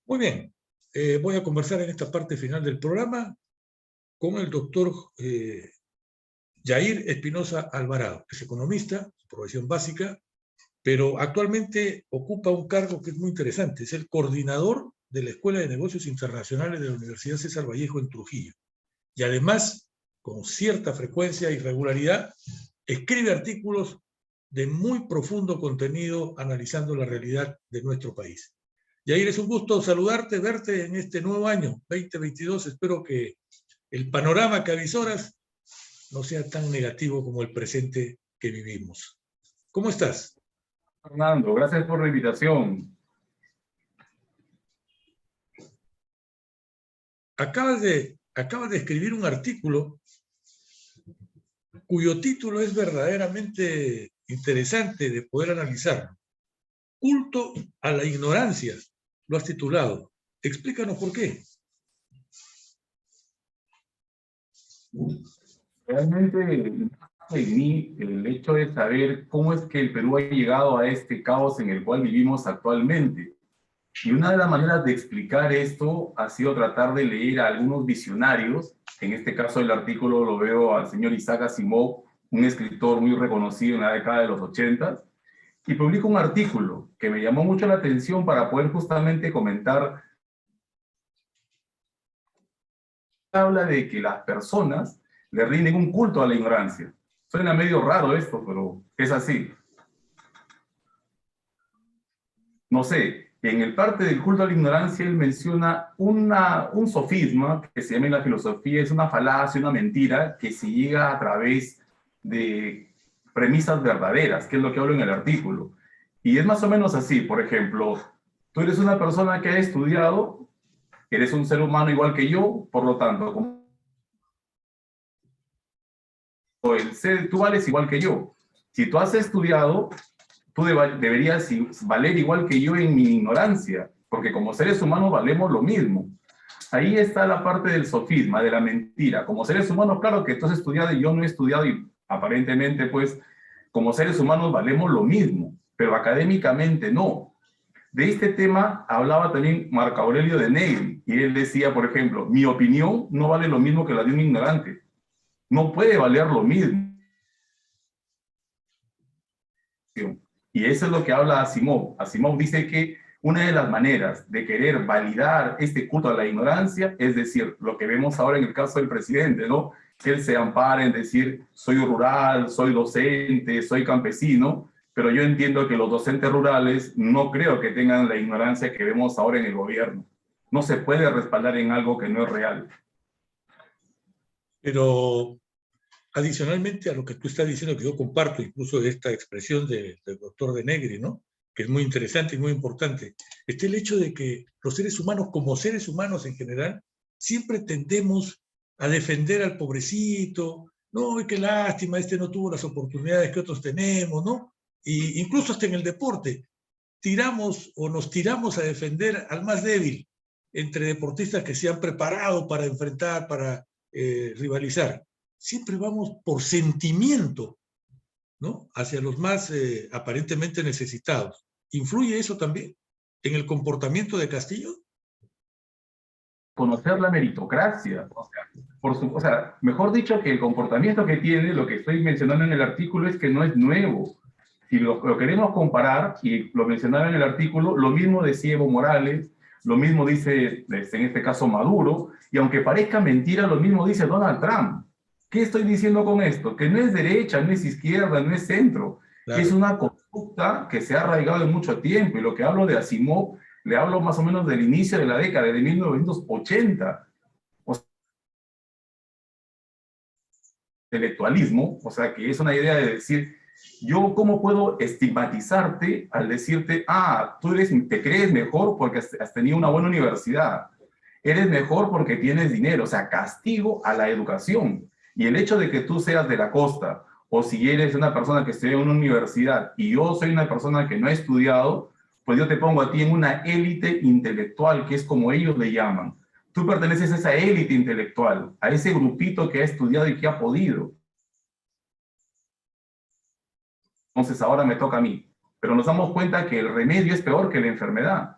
Muy bien, voy a conversar en esta parte final del programa con el doctor Yair Espinosa Alvarado. Es economista, profesión básica, pero actualmente ocupa un cargo que es muy interesante. Es el coordinador de la Escuela de Negocios Internacionales de la Universidad César Vallejo en Trujillo. Y además, con cierta frecuencia y regularidad, escribe artículos de muy profundo contenido analizando la realidad de nuestro país. Yair, es un gusto saludarte, verte en este nuevo año 2022. Espero que el panorama que avisoras no sea tan negativo como el presente que vivimos. ¿Cómo estás? Fernando, gracias por la invitación. Acabas de escribir un artículo cuyo título es verdaderamente interesante de poder analizar. Culto a la ignorancia, lo has titulado. Explícanos por qué. Realmente en mí el hecho de saber cómo es que el Perú ha llegado a este caos en el cual vivimos actualmente. Y una de las maneras de explicar esto ha sido tratar de leer a algunos visionarios. En este caso el artículo lo veo al señor Isaac Asimov, un escritor muy reconocido en la década de los 80, y publica un artículo que me llamó mucho la atención para poder justamente comentar. Habla de que las personas le rinden un culto a la ignorancia. Suena medio raro esto, pero es así. No sé, en el parte del culto a la ignorancia él menciona un sofisma que se llama en la filosofía, es una falacia, una mentira que se llega a través de premisas verdaderas, que es lo que hablo en el artículo. Y es más o menos así, por ejemplo, tú eres una persona que ha estudiado, eres un ser humano igual que yo, por lo tanto, como tú vales igual que yo. Si tú has estudiado, tú deberías valer igual que yo en mi ignorancia, porque como seres humanos valemos lo mismo. Ahí está la parte del sofisma, de la mentira. Como seres humanos, claro que tú has estudiado y yo no he estudiado y aparentemente, pues, como seres humanos valemos lo mismo, pero académicamente no. De este tema hablaba también Marco Aurelio de Negri, y él decía, por ejemplo, mi opinión no vale lo mismo que la de un ignorante. No puede valer lo mismo. Y eso es lo que habla Asimov. Asimov dice que una de las maneras de querer validar este culto a la ignorancia, es decir, lo que vemos ahora en el caso del presidente, ¿no? Que él se ampara en decir, soy rural, soy docente, soy campesino, pero yo entiendo que los docentes rurales no creo que tengan la ignorancia que vemos ahora en el gobierno. No se puede respaldar en algo que no es real. Pero adicionalmente a lo que tú estás diciendo, que yo comparto incluso esta expresión del doctor de Negri, ¿no? Que es muy interesante y muy importante, está el hecho de que los seres humanos, como seres humanos en general, siempre tendemos a defender al pobrecito, no, qué lástima, este no tuvo las oportunidades que otros tenemos, ¿no? Y incluso hasta en el deporte, tiramos o nos tiramos a defender al más débil entre deportistas que se han preparado para enfrentar, para rivalizar. Siempre vamos por sentimiento, ¿no? Hacia los más aparentemente necesitados. ¿Influye eso también en el comportamiento de Castillo? Conocer la meritocracia, o sea, mejor dicho, que el comportamiento que tiene, lo que estoy mencionando en el artículo, es que no es nuevo. Si lo queremos comparar, y lo mencionaba en el artículo, lo mismo decía Evo Morales, lo mismo dice, en este caso, Maduro, y aunque parezca mentira, lo mismo dice Donald Trump. ¿Qué estoy diciendo con esto? Que no es derecha, no es izquierda, no es centro. Claro. Es una conducta que se ha arraigado en mucho tiempo, y lo que hablo de Asimov, le hablo más o menos del inicio de la década de 1980. Intelectualismo, o sea, que es una idea de decir, yo cómo puedo estigmatizarte al decirte, ah, tú te crees mejor porque has tenido una buena universidad, eres mejor porque tienes dinero, o sea, castigo a la educación. Y el hecho de que tú seas de la costa, o si eres una persona que estudia en una universidad y yo soy una persona que no ha estudiado, pues yo te pongo a ti en una élite intelectual, que es como ellos le llaman. Tú perteneces a esa élite intelectual, a ese grupito que ha estudiado y que ha podido. Entonces ahora me toca a mí. Pero nos damos cuenta que el remedio es peor que la enfermedad.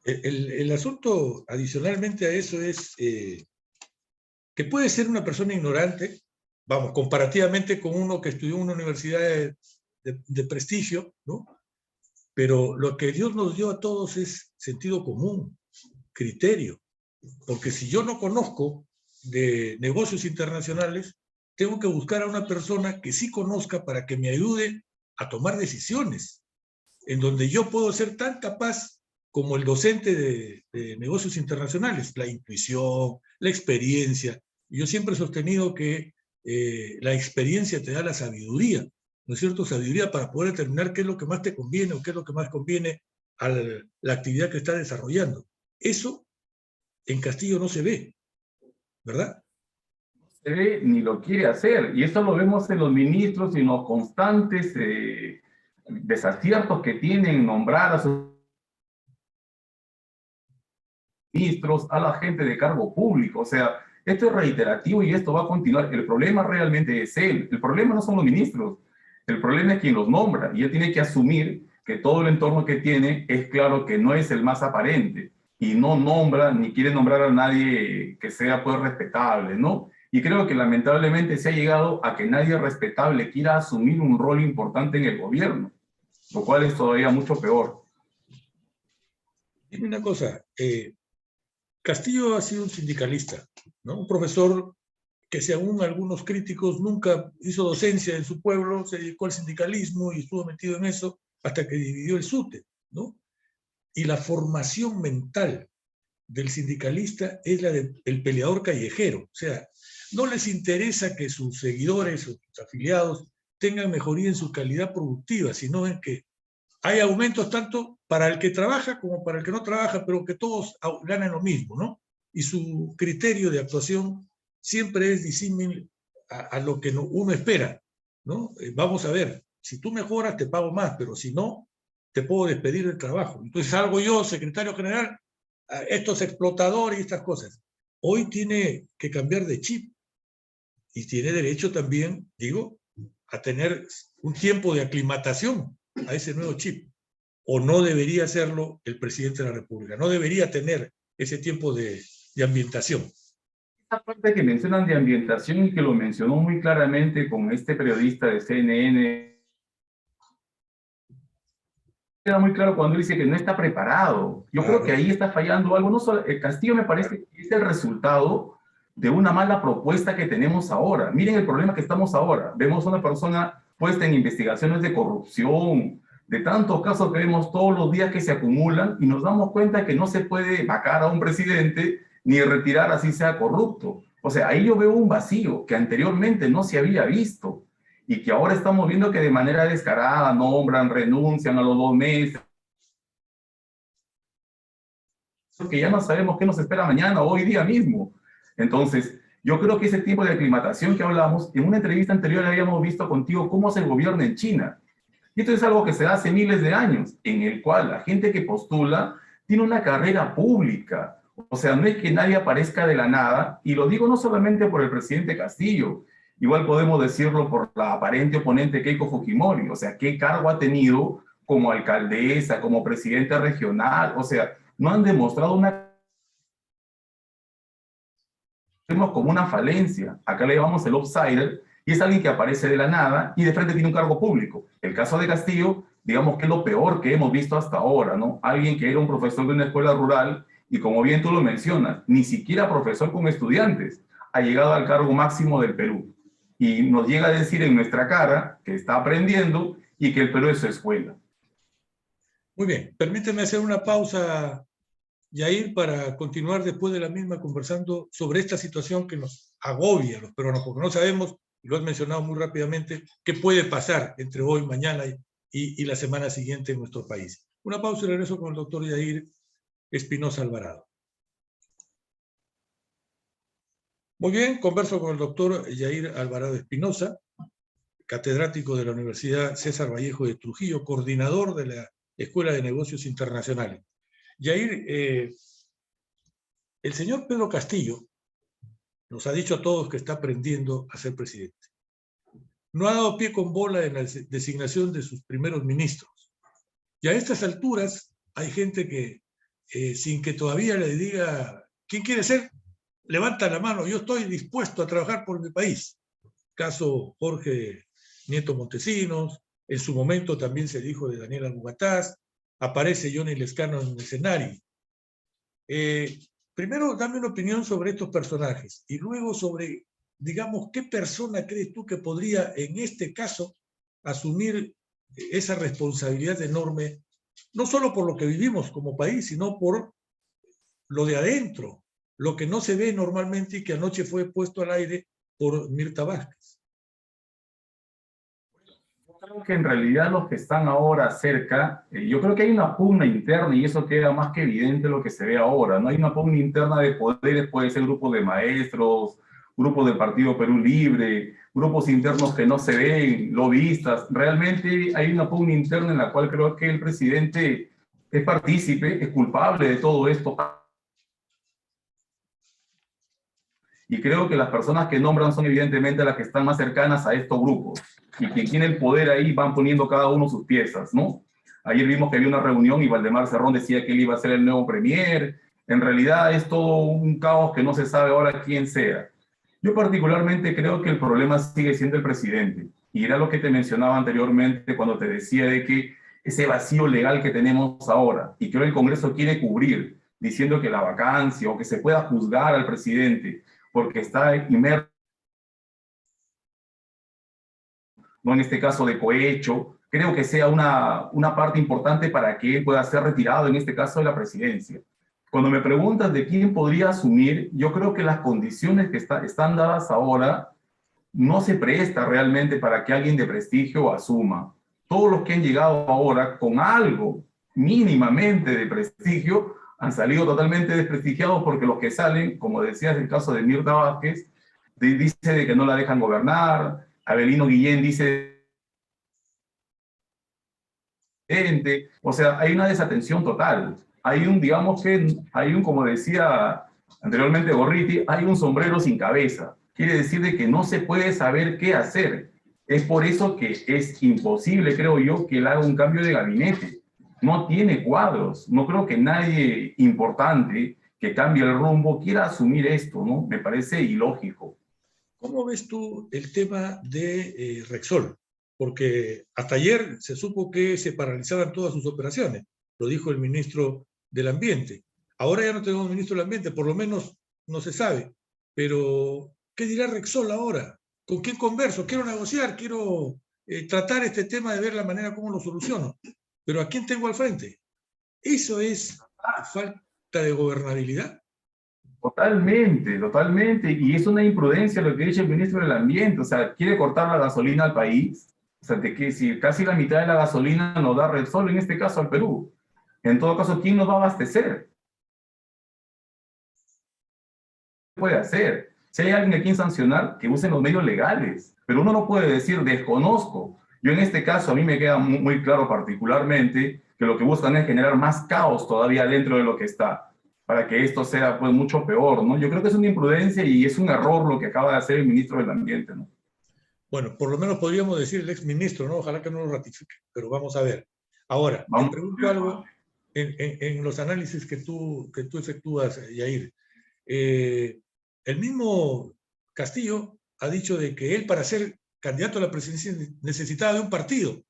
El asunto, adicionalmente a eso, es que puede ser una persona ignorante, vamos, comparativamente con uno que estudió en una universidad de prestigio, ¿no? Pero lo que Dios nos dio a todos es sentido común, criterio. Porque si yo no conozco de negocios internacionales, tengo que buscar a una persona que sí conozca para que me ayude a tomar decisiones, en donde yo puedo ser tan capaz como el docente de negocios internacionales, la intuición, la experiencia. Yo siempre he sostenido que la experiencia te da la sabiduría, ¿no es cierto? Sabiduría para poder determinar qué es lo que más te conviene o qué es lo que más conviene a la actividad que estás desarrollando. Eso en Castillo no se ve, ¿verdad? Se ve ni lo quiere hacer. Y eso lo vemos en los ministros y en los constantes desaciertos que tienen nombrar a sus ministros, a la gente de cargo público. O sea, esto es reiterativo y esto va a continuar. El problema realmente es él. El problema no son los ministros. El problema es quien los nombra. Y él tiene que asumir que todo el entorno que tiene es claro que no es el más aparente. Y no nombra ni quiere nombrar a nadie que sea pues respetable, ¿no? Y creo que lamentablemente se ha llegado a que nadie respetable quiera asumir un rol importante en el gobierno, lo cual es todavía mucho peor. Dime una cosa, Castillo ha sido un sindicalista, ¿no? Un profesor que según algunos críticos nunca hizo docencia en su pueblo, se dedicó al sindicalismo y estuvo metido en eso hasta que dividió el SUTE, ¿no? Y la formación mental del sindicalista es la del peleador callejero, o sea, no les interesa que sus seguidores o sus afiliados tengan mejoría en su calidad productiva, sino en que hay aumentos tanto para el que trabaja como para el que no trabaja, pero que todos ganan lo mismo, ¿no? Y su criterio de actuación siempre es disímil a lo que uno espera, ¿no? Vamos a ver, si tú mejoras te pago más, pero si no, te puedo despedir del trabajo. Entonces salgo yo, secretario general, a estos explotadores y estas cosas. Hoy tiene que cambiar de chip y tiene derecho también, digo, a tener un tiempo de aclimatación a ese nuevo chip. O no debería hacerlo el presidente de la República. No debería tener ese tiempo de ambientación. Esa parte que mencionan de ambientación y que lo mencionó muy claramente con este periodista de CNN, queda muy claro cuando dice que no está preparado. Yo creo que ahí está fallando algo. No solo, el Castillo me parece que es el resultado de una mala propuesta que tenemos ahora. Miren el problema que estamos ahora. Vemos a una persona puesta en investigaciones de corrupción, de tantos casos que vemos todos los días que se acumulan y nos damos cuenta que no se puede vacar a un presidente ni retirar así sea corrupto. O sea, ahí yo veo un vacío que anteriormente no se había visto y que ahora estamos viendo que de manera descarada nombran, renuncian a los 2 meses, que ya no sabemos qué nos espera mañana o hoy día mismo. Entonces, yo creo que ese tipo de aclimatación que hablamos, en una entrevista anterior habíamos visto contigo cómo se gobierna en China. Y esto es algo que se da hace miles de años, en el cual la gente que postula tiene una carrera pública. O sea, no es que nadie aparezca de la nada, y lo digo no solamente por el presidente Castillo, igual podemos decirlo por la aparente oponente Keiko Fujimori, o sea, qué cargo ha tenido como alcaldesa, como presidente regional, o sea, no han demostrado una como una falencia. Acá le llamamos el outsider, y es alguien que aparece de la nada y de frente tiene un cargo público. El caso de Castillo, digamos que es lo peor que hemos visto hasta ahora, ¿no? Alguien que era un profesor de una escuela rural y como bien tú lo mencionas, ni siquiera profesor con estudiantes, ha llegado al cargo máximo del Perú. Y nos llega a decir en nuestra cara que está aprendiendo y que el Perú es su escuela. Muy bien, permíteme hacer una pausa, Yair, para continuar después de la misma conversando sobre esta situación que nos agobia a los peruanos, porque no sabemos, y lo has mencionado muy rápidamente, qué puede pasar entre hoy, mañana y la semana siguiente en nuestro país. Una pausa y regreso con el doctor Yair Espinosa Alvarado. Muy bien, converso con el doctor Yair Alvarado Espinosa, catedrático de la Universidad César Vallejo de Trujillo, coordinador de la Escuela de Negocios Internacionales. Yair, el señor Pedro Castillo nos ha dicho a todos que está aprendiendo a ser presidente. No ha dado pie con bola en la designación de sus primeros ministros. Y a estas alturas hay gente que sin que todavía le diga, ¿quién quiere ser? Levanta la mano, yo estoy dispuesto a trabajar por mi país. Caso Jorge Nieto Montesinos, en su momento también se dijo de Daniel Albugataz, aparece Johnny Lescano en el escenario. Primero, dame una opinión sobre estos personajes y luego sobre, digamos, qué persona crees tú que podría, en este caso, asumir esa responsabilidad enorme, no solo por lo que vivimos como país, sino por lo de adentro, lo que no se ve normalmente y que anoche fue puesto al aire por Mirta Vázquez. Creo que en realidad los que están ahora cerca, yo creo que hay una pugna interna y eso queda más que evidente lo que se ve ahora, ¿no? Hay una pugna interna de poderes, puede ser grupos de maestros, grupos del Partido Perú Libre, grupos internos que no se ven, lobistas. Realmente hay una pugna interna en la cual creo que el presidente es partícipe, es culpable de todo esto. Y creo que las personas que nombran son evidentemente las que están más cercanas a estos grupos. Y quien tiene el poder ahí van poniendo cada uno sus piezas, ¿no? Ayer vimos que había una reunión y Valdemar Cerrón decía que él iba a ser el nuevo premier. En realidad es todo un caos que no se sabe ahora quién sea. Yo particularmente creo que el problema sigue siendo el presidente. Y era lo que te mencionaba anteriormente cuando te decía de que ese vacío legal que tenemos ahora y que ahora el Congreso quiere cubrir, diciendo que la vacancia o que se pueda juzgar al presidente porque está inmerso, no en este caso de cohecho, creo que sea una parte importante para que él pueda ser retirado, en este caso de la presidencia. Cuando me preguntas de quién podría asumir, yo creo que las condiciones que están dadas ahora no se presta realmente para que alguien de prestigio asuma. Todos los que han llegado ahora con algo mínimamente de prestigio han salido totalmente desprestigiados porque los que salen, como decías el caso de Mirta Vázquez, dice de que no la dejan gobernar, Abelino Guillén dice, o sea, hay una desatención total. Hay un, digamos que, hay un, como decía anteriormente Gorriti, hay un sombrero sin cabeza. Quiere decir de que no se puede saber qué hacer. Es por eso que es imposible, creo yo, que él haga un cambio de gabinete. No tiene cuadros. No creo que nadie importante que cambie el rumbo quiera asumir esto, ¿no? Me parece ilógico. ¿Cómo ves tú el tema de Rexol? Porque hasta ayer se supo que se paralizaban todas sus operaciones, lo dijo el ministro del Ambiente. Ahora ya no tenemos ministro del Ambiente, por lo menos no se sabe. Pero, ¿qué dirá Rexol ahora? ¿Con quién converso? Quiero negociar, quiero tratar este tema de ver la manera como lo soluciono. Pero ¿a quién tengo al frente? ¿Eso es falta de gobernabilidad? Totalmente, totalmente. Y es una imprudencia lo que dice el ministro del Ambiente. O sea, quiere cortar la gasolina al país. O sea, de que si casi la mitad de la gasolina nos da Repsol, en este caso al Perú. En todo caso, ¿quién nos va a abastecer? ¿Qué puede hacer? Si hay alguien a quien sancionar, que usen los medios legales. Pero uno no puede decir desconozco. Yo en este caso, a mí me queda muy claro particularmente que lo que buscan es generar más caos todavía dentro de lo que está, para que esto sea pues mucho peor, ¿no? Yo creo que es una imprudencia y es un error lo que acaba de hacer el ministro del Ambiente, ¿no? Bueno, por lo menos podríamos decir el exministro, ¿no? Ojalá que no lo ratifique, pero vamos a ver. Ahora, Vamos. te pregunto algo en los análisis que tú efectúas, Yair. El mismo Castillo ha dicho de que él para ser candidato a la presidencia necesitaba de un partido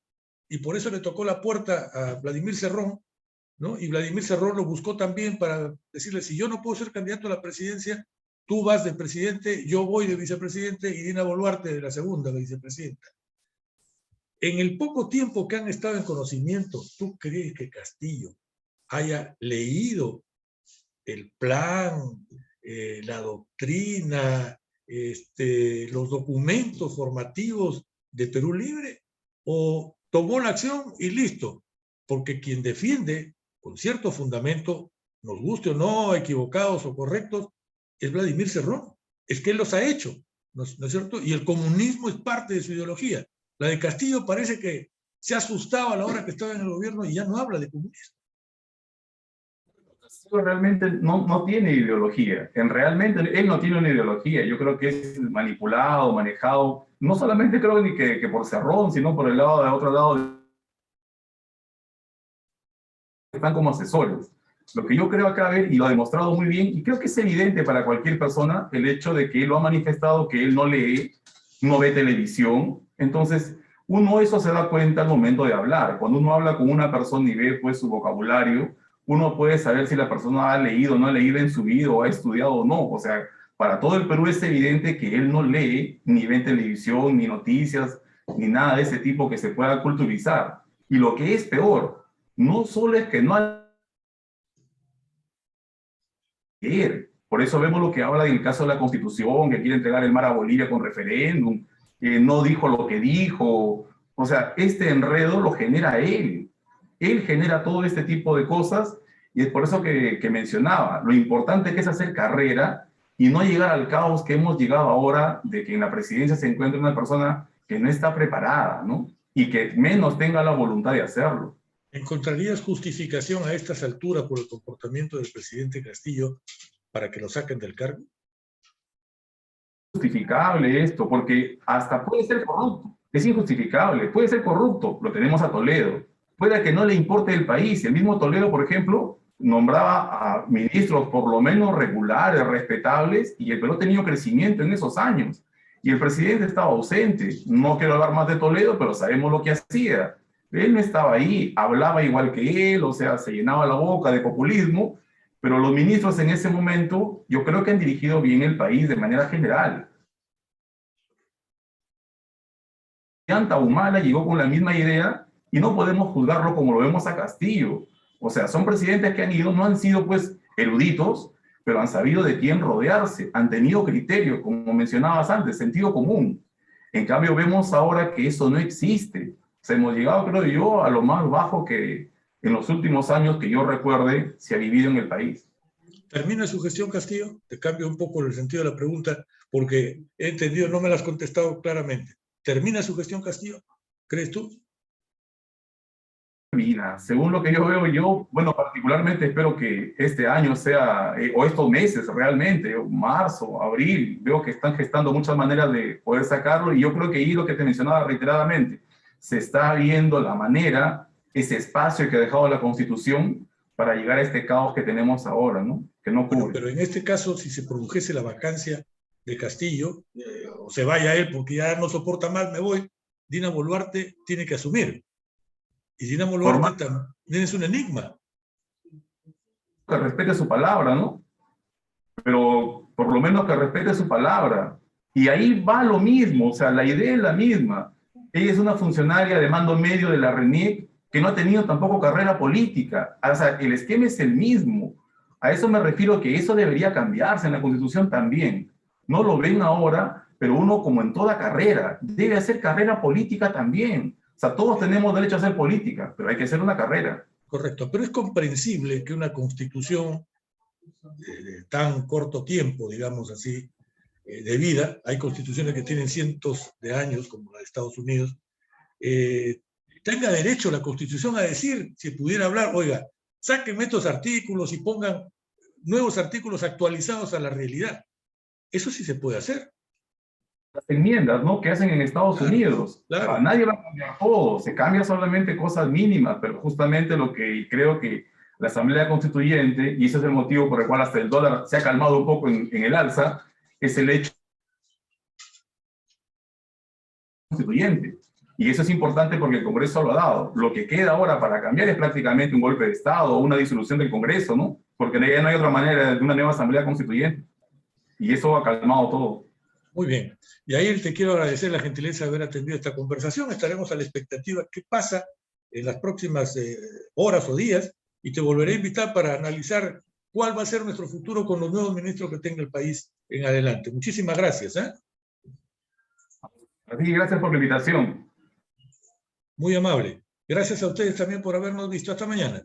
y por eso le tocó la puerta a Vladimir Cerrón, ¿no? Y Vladimir Cerrón lo buscó también para decirle, si yo no puedo ser candidato a la presidencia, tú vas de presidente, yo voy de vicepresidente y Dina Boluarte de la segunda vicepresidenta. En el poco tiempo que han estado en conocimiento, ¿tú crees que Castillo haya leído el plan, la doctrina, los documentos formativos de Perú Libre? ¿O tomó la acción y listo? Porque quien defiende con cierto fundamento, nos guste o no, equivocados o correctos, es Vladimir Cerrón. Es que él los ha hecho, ¿no es cierto? Y el comunismo es parte de su ideología. La de Castillo parece que se ha asustado a la hora que estaba en el gobierno y ya no habla de comunismo. Realmente no tiene ideología. Realmente él no tiene una ideología. Yo creo que es manipulado, manejado, no solamente creo ni que por Cerrón, sino por el lado de otro lado, están como asesores. Lo que yo creo acá, a ver, y lo ha demostrado muy bien, y creo que es evidente para cualquier persona el hecho de que él lo ha manifestado, que él no lee, no ve televisión. Entonces, uno eso se da cuenta al momento de hablar. Cuando uno habla con una persona y ve pues su vocabulario, uno puede saber si la persona ha leído o no ha leído en su vida, o ha estudiado o no. O sea, para todo el Perú es evidente que él no lee, ni ve televisión, ni noticias, ni nada de ese tipo que se pueda culturizar. Y lo que es peor, no solo es que no ha leer. Por eso vemos lo que habla en el caso de la Constitución, que quiere entregar el mar a Bolivia con referéndum, que no dijo lo que dijo. O sea, este enredo lo genera él. Él genera todo este tipo de cosas y es por eso que mencionaba, lo importante que es hacer carrera y no llegar al caos que hemos llegado ahora de que en la presidencia se encuentre una persona que no está preparada, ¿no? Y que menos tenga la voluntad de hacerlo. ¿Encontrarías justificación a estas alturas por el comportamiento del presidente Castillo para que lo saquen del cargo? Justificable esto, porque hasta puede ser corrupto, es injustificable, puede ser corrupto, lo tenemos a Toledo, puede que no le importe el país, el mismo Toledo, por ejemplo, nombraba a ministros por lo menos regulares, respetables, y el Perú ha tenido crecimiento en esos años, y el presidente estaba ausente, no quiero hablar más de Toledo, pero sabemos lo que hacía, él no estaba ahí, hablaba igual que él, o sea, se llenaba la boca de populismo, pero los ministros en ese momento, yo creo que han dirigido bien el país de manera general. Anta Humala llegó con la misma idea y no podemos juzgarlo como lo vemos a Castillo. O sea, son presidentes que han ido, no han sido pues eruditos, pero han sabido de quién rodearse, han tenido criterios, como mencionabas antes, sentido común. En cambio, vemos ahora que eso no existe. O sea, hemos llegado, creo yo, a lo más bajo que en los últimos años que yo recuerde se ha vivido en el país. ¿Termina su gestión, Castillo? Te cambio un poco el sentido de la pregunta porque he entendido, no me la has contestado claramente. ¿Termina su gestión, Castillo? ¿Crees tú? Mira, según lo que yo veo, yo, bueno, particularmente espero que este año sea, o estos meses realmente, marzo, abril, veo que están gestando muchas maneras de poder sacarlo y yo creo que ahí lo que te mencionaba reiteradamente, se está viendo la manera, ese espacio que ha dejado la Constitución para llegar a este caos que tenemos ahora, ¿no? Que no ocurre. Bueno, pero en este caso, si se produjese la vacancia de Castillo, o se vaya él porque ya no soporta más, me voy, Dina Boluarte tiene que asumir. Y Dina Boluarte también es un enigma. Que respete su palabra, ¿no? Pero por lo menos que respete su palabra. Y ahí va lo mismo, o sea, la idea es la misma. Ella es una funcionaria de mando medio de la RENIEC que no ha tenido tampoco carrera política. O sea, el esquema es el mismo. A eso me refiero, que eso debería cambiarse en la Constitución también. No lo ven ahora, pero uno, como en toda carrera, debe hacer carrera política también. O sea, todos tenemos derecho a hacer política, pero hay que hacer una carrera. Correcto, pero es comprensible que una constitución de tan corto tiempo, digamos así, de vida, hay constituciones que tienen cientos de años, como la de Estados Unidos, tenga derecho la Constitución a decir, si pudiera hablar, oiga, sáquenme estos artículos y pongan nuevos artículos actualizados a la realidad. Eso sí se puede hacer. Las enmiendas, ¿no?, que hacen en Estados Unidos. Claro. Nadie va a cambiar todo, se cambia solamente cosas mínimas, pero justamente lo que creo que la Asamblea Constituyente, y ese es el motivo por el cual hasta el dólar se ha calmado un poco en el alza, es el hecho constituyente. Y eso es importante porque el Congreso lo ha dado. Lo que queda ahora para cambiar es prácticamente un golpe de Estado o una disolución del Congreso, ¿no? Porque ya no hay otra manera de una nueva Asamblea Constituyente. Y eso ha calmado todo. Muy bien. Y ahí te quiero agradecer la gentileza de haber atendido esta conversación. Estaremos a la expectativa qué pasa en las próximas horas o días y te volveré a invitar para analizar cuál va a ser nuestro futuro con los nuevos ministros que tenga el país en adelante. Muchísimas gracias. Así que gracias por la invitación. Muy amable. Gracias a ustedes también por habernos visto. Hasta mañana.